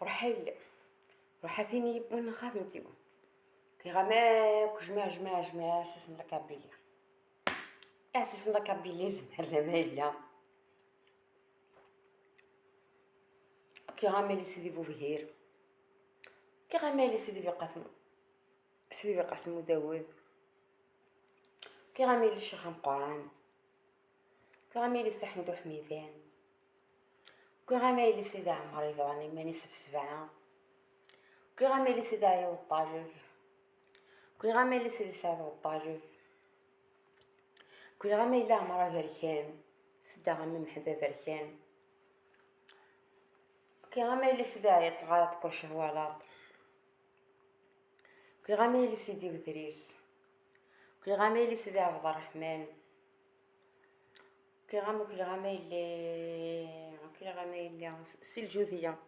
روحي ثيني يبون خاتمتي كي غماك جمع اساس لك بيلي اساس لك بيلي زمر مالا كي غاملي سيدي بوفهير كي غاملي سيدي بقاسم داوود كي غاملي الشيخ قران كي غاملي سيدي حمدو حميدان كي غاملي سيدي عمر يفراني ماني سبعة كي غاملي سيدي عيوب الطاجف كي غاملي سيدي سعد الطاجف كي غاملي عمرو بركان سيدي غامي محدا بركان كي غاملي سيدي عيط غلط كلشي غلط كي غاملي سيدي بدريس كي غاملي سيدي عبد الرحمن كي غاملي سي الجوذية